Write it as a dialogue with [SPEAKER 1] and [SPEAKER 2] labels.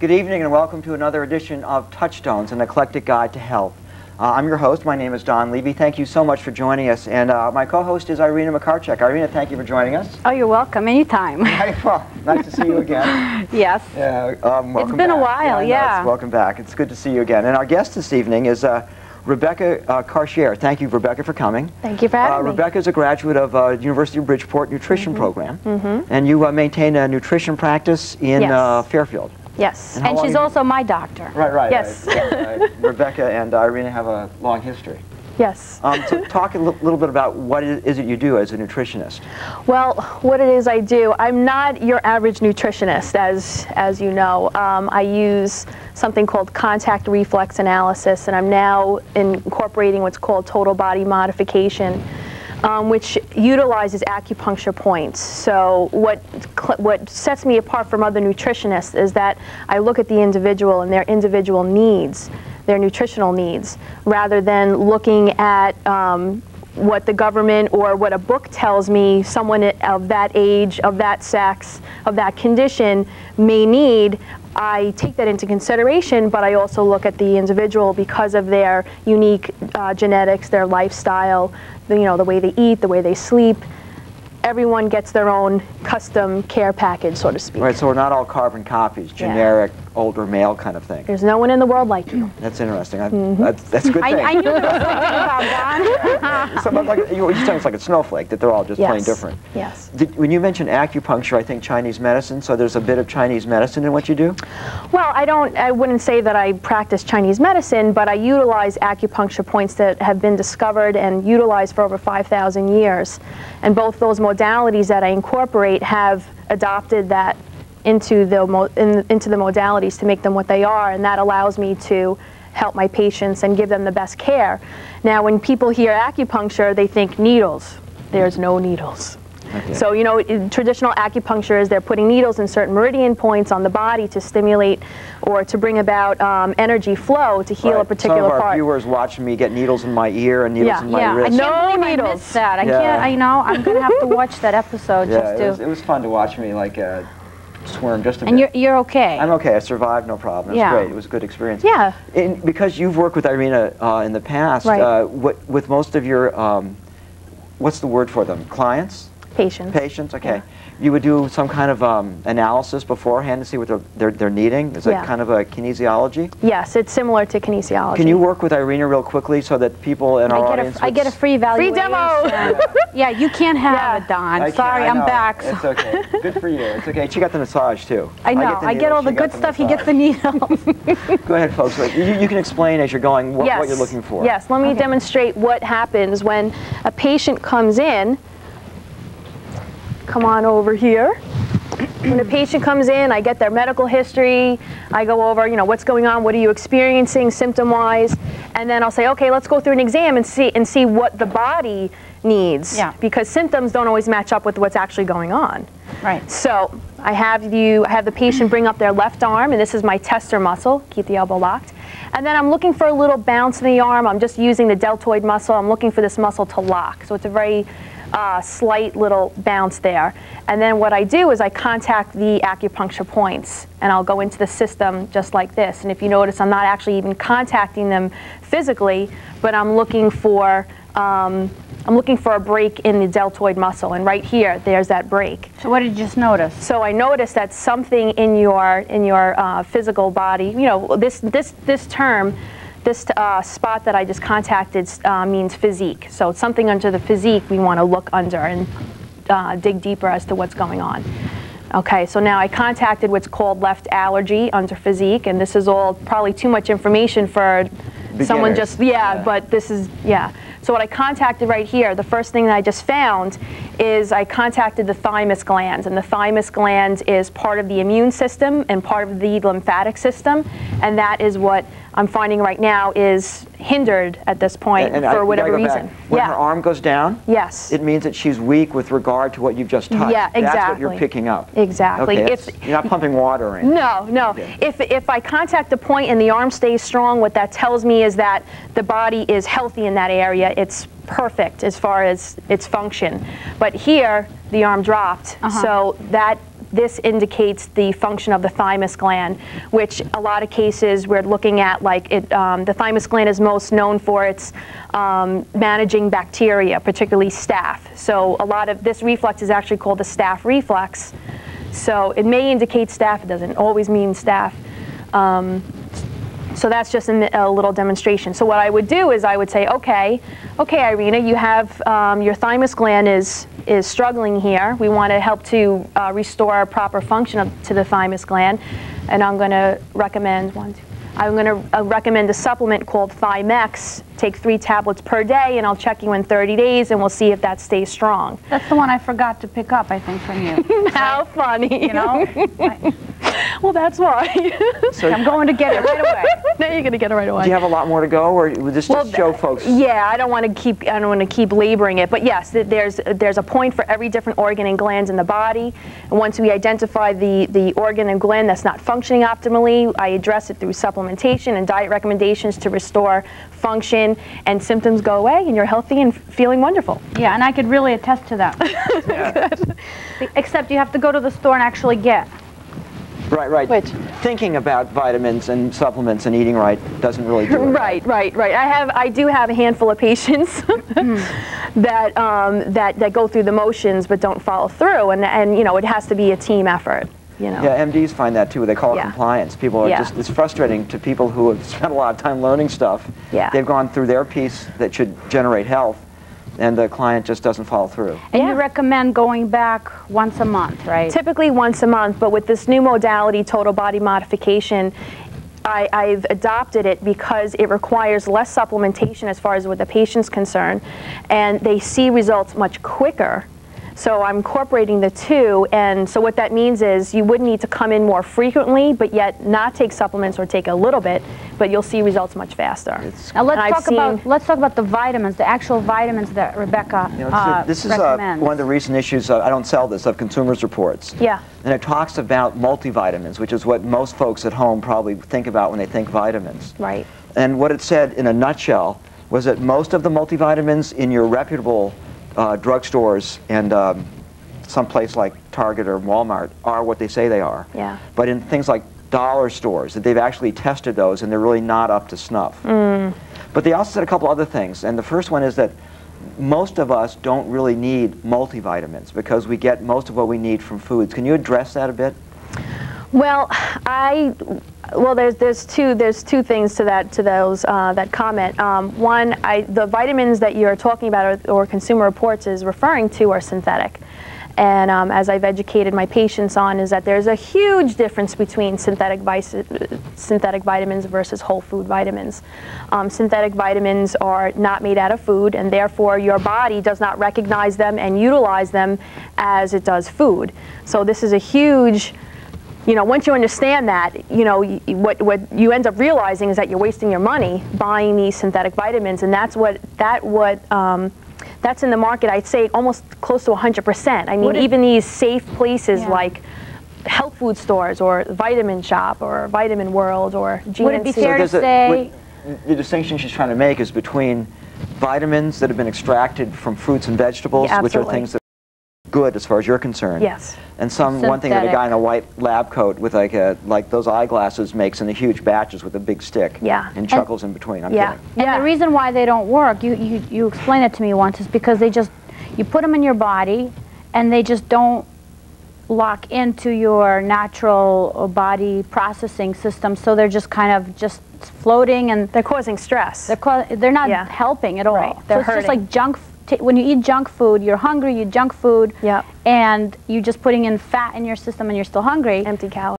[SPEAKER 1] Good evening and welcome to another edition of Touchstones, an eclectic guide to health. I'm your host. My name is Don Levy. Thank you so much for joining us. And my co-host is Irina Karchere. Irina, thank you for joining us.
[SPEAKER 2] Oh, you're welcome. Anytime.
[SPEAKER 1] Well, nice to see you again.
[SPEAKER 2] Yes.
[SPEAKER 1] Welcome
[SPEAKER 2] It's been a while, yeah.
[SPEAKER 1] Welcome back. It's good to see you again. And our guest this evening is Rebecca Karchere. Thank you, Rebecca, for coming.
[SPEAKER 2] Thank you for having me.
[SPEAKER 1] Rebecca is a graduate of University of Bridgeport Nutrition Program. And you maintain a nutrition practice in Fairfield.
[SPEAKER 2] Yes, and she's also my doctor.
[SPEAKER 1] Right.
[SPEAKER 2] Yes.
[SPEAKER 1] Rebecca and Irina have a long history.
[SPEAKER 2] Yes.
[SPEAKER 1] So talk a little bit about what is it you do as a nutritionist.
[SPEAKER 2] Well, what it is I do, I'm not your average nutritionist, as you know. I use something called contact reflex analysis, and I'm now incorporating what's called total body modification, which utilizes acupuncture points. So what sets me apart from other nutritionists is that I look at the individual and their individual needs, their nutritional needs, rather than looking at what the government or what a book tells me someone of that age, of that sex, of that condition may need. I take that into consideration, but I also look at the individual because of their unique genetics, their lifestyle, the way they eat, the way they sleep. Everyone gets their own custom care package, so to speak.
[SPEAKER 1] Right, so we're not all carbon copies, generic, older male kind of thing.
[SPEAKER 2] There's no one in the world like you.
[SPEAKER 1] That's interesting. That's a good thing.
[SPEAKER 2] I knew there was something about Don.
[SPEAKER 1] You just it's like a snowflake, that they're all just plain different.
[SPEAKER 2] Yes.
[SPEAKER 1] When you mention acupuncture, I think Chinese medicine, so there's a bit of Chinese medicine in what you do?
[SPEAKER 2] Well, I wouldn't say that I practice Chinese medicine, but I utilize acupuncture points that have been discovered and utilized for over 5,000 years. And both those modalities that I incorporate have adopted that into the modalities to make them what they are, and that allows me to help my patients and give them the best care. Now, when people hear acupuncture, they think needles. There's no needles. Okay. So, in traditional acupuncture is they're putting needles in certain meridian points on the body to stimulate or to bring about energy flow to heal a particular part.
[SPEAKER 1] Some of our viewers watching me get needles in my ear and needles in my wrist.
[SPEAKER 2] No needles.
[SPEAKER 3] I missed that. I can't. I'm going to have to watch that episode just to.
[SPEAKER 1] It was fun to watch me squirm just a bit.
[SPEAKER 3] And you're okay.
[SPEAKER 1] I'm okay. I survived, no problem. It was great. It was a good experience.
[SPEAKER 2] Yeah.
[SPEAKER 1] Because you've worked with Irina in the past, with most of your, what's the word for them? Clients?
[SPEAKER 2] Patients.
[SPEAKER 1] Patients, okay. Yeah. You would do some kind of analysis beforehand to see what they're needing? Is that kind of a kinesiology?
[SPEAKER 2] Yes, it's similar to kinesiology.
[SPEAKER 1] Can you work with Irina real quickly so that people in our audience...
[SPEAKER 3] I get a free evaluation.
[SPEAKER 2] Free demo!
[SPEAKER 3] Yeah, you can't have it, Don. Sorry, I'm back.
[SPEAKER 1] It's okay. Good for you. It's okay. She got the massage, too.
[SPEAKER 3] I know. I get all the good stuff. He gets the needles.
[SPEAKER 1] Go ahead, folks. You can explain as you're going what you're looking for.
[SPEAKER 2] Yes. Let me demonstrate what happens when a patient comes in. Come on over here. When a patient comes in, I get their medical history. I go over, what's going on, what are you experiencing symptom-wise, and then I'll say, okay, let's go through an exam and see what the body needs. Yeah. Because symptoms don't always match up with what's actually going on.
[SPEAKER 3] Right.
[SPEAKER 2] So I have the patient bring up their left arm, and this is my tester muscle. Keep the elbow locked. And then I'm looking for a little bounce in the arm. I'm just using the deltoid muscle. I'm looking for this muscle to lock. So it's a very slight little bounce there. And then what I do is I contact the acupuncture points, and I'll go into the system just like this. And if you notice, I'm not actually even contacting them physically, but I'm looking for a break in the deltoid muscle, and right here, there's that break.
[SPEAKER 3] So what did you just notice?
[SPEAKER 2] So I noticed that something in your physical body, this term. This spot that I just contacted means physique. So it's something under the physique we want to look under and dig deeper as to what's going on. Okay, so now I contacted what's called left allergy under physique, and this is all probably too much information for someone just, but this is, So what I contacted right here, the first thing that I just found is I contacted the thymus gland, and the thymus gland is part of the immune system and part of the lymphatic system, and that is what I'm finding right now is hindered at this point for whatever reason.
[SPEAKER 1] When her arm goes down, it means that she's weak with regard to what you've just touched.
[SPEAKER 2] Yeah, exactly.
[SPEAKER 1] That's what you're picking up.
[SPEAKER 2] Exactly.
[SPEAKER 1] Okay, you're not pumping water or anything.
[SPEAKER 2] No. Yeah. If I contact the point and the arm stays strong, what that tells me is that the body is healthy in that area. It's perfect as far as its function. But here, the arm dropped, so that this indicates the function of the thymus gland, which a lot of cases we're looking at, like the thymus gland is most known for its managing bacteria, particularly staph. So a lot of this reflex is actually called the staph reflex. So it may indicate staph, it doesn't always mean staph. So that's just a little demonstration. So what I would do is I would say, okay, Irina, you have your thymus gland is struggling here. We want to help to restore proper function to the thymus gland, and I'm going to recommend recommend a supplement called Thymex. Take 3 tablets per day, and I'll check you in 30 days, and we'll see if that stays strong.
[SPEAKER 3] That's the one I forgot to pick up, I think, from you.
[SPEAKER 2] How funny.
[SPEAKER 3] You know?
[SPEAKER 2] Well, that's why.
[SPEAKER 3] So I'm going to get it right away.
[SPEAKER 2] Now you're going to get it right away.
[SPEAKER 1] Do you have a lot more to go, or would this just show folks?
[SPEAKER 2] Yeah, I don't want to keep laboring it, but yes, there's a point for every different organ and glands in the body. And once we identify the organ and gland that's not functioning optimally, I address it through supplementation and diet recommendations to restore function, and symptoms go away, and you're healthy and feeling wonderful.
[SPEAKER 3] Yeah, and I could really attest to that.
[SPEAKER 2] Good.
[SPEAKER 3] Except you have to go to the store and actually get.
[SPEAKER 1] Right.
[SPEAKER 2] Which?
[SPEAKER 1] Thinking about vitamins and supplements and eating right doesn't really do it.
[SPEAKER 2] Right. I do have a handful of patients that go through the motions but don't follow through, and you know, it has to be a team effort. You know.
[SPEAKER 1] Yeah, MDs find that too. They call it compliance. People are just, it's frustrating to people who have spent a lot of time learning stuff.
[SPEAKER 2] Yeah.
[SPEAKER 1] They've gone through their piece that should generate health, and the client just doesn't follow through.
[SPEAKER 3] And you recommend going back once a month, right?
[SPEAKER 2] Typically once a month, but with this new modality, total body modification, I've adopted it because it requires less supplementation as far as what the patient's concerned, and they see results much quicker. So I'm incorporating the two, and so what that means is you would need to come in more frequently, but yet not take supplements or take a little bit, but you'll see results much faster.
[SPEAKER 3] Now let's talk about the vitamins, the actual vitamins that Rebecca
[SPEAKER 1] this is
[SPEAKER 3] recommends.
[SPEAKER 1] one of the recent issues, I don't sell this, of Consumers Reports.
[SPEAKER 2] Yeah.
[SPEAKER 1] And it talks about multivitamins, which is what most folks at home probably think about when they think vitamins.
[SPEAKER 2] Right.
[SPEAKER 1] And what it said in a nutshell was that most of the multivitamins in your reputable drugstores and someplace like Target or Walmart are what they say they are.
[SPEAKER 2] Yeah.
[SPEAKER 1] But in things like dollar stores, that they've actually tested those and they're really not up to snuff. But they also said a couple other things, and the first one is that most of us don't really need multivitamins because we get most of what we need from foods. Can you address that a bit?
[SPEAKER 2] Well, there's two things to that comment. One, the vitamins that you're talking about or Consumer Reports is referring to are synthetic. And as I've educated my patients on, is that there's a huge difference between synthetic vitamins versus whole food vitamins. Synthetic vitamins are not made out of food, and therefore your body does not recognize them and utilize them as it does food. So this is a huge, you know, once you understand that, you know, what you end up realizing is that you're wasting your money buying these synthetic vitamins, and that's in the market, I'd say almost close to 100%. I mean, even these safe places like health food stores or Vitamin Shop or Vitamin World or GNC.
[SPEAKER 3] Would it be fair to say...
[SPEAKER 1] The distinction she's trying to make is between vitamins that have been extracted from fruits and vegetables, which are things that are good as far as you're concerned.
[SPEAKER 2] Yes.
[SPEAKER 1] And one thing that a guy in a white lab coat with like those eyeglasses makes in the huge batches with a big stick.
[SPEAKER 2] Yeah.
[SPEAKER 1] And chuckles in between. I'm kidding.
[SPEAKER 3] And the reason why they don't work, you explained it to me once, is because you put them in your body and they just don't lock into your natural body processing system, so they're just kind of just floating, and
[SPEAKER 2] they're causing stress.
[SPEAKER 3] They're not helping at all.
[SPEAKER 2] Right. They're
[SPEAKER 3] hurting. It's just like junk. When you eat junk food, you're hungry, you eat junk food, and you're just putting in fat in your system and you're still hungry.
[SPEAKER 2] Empty calories.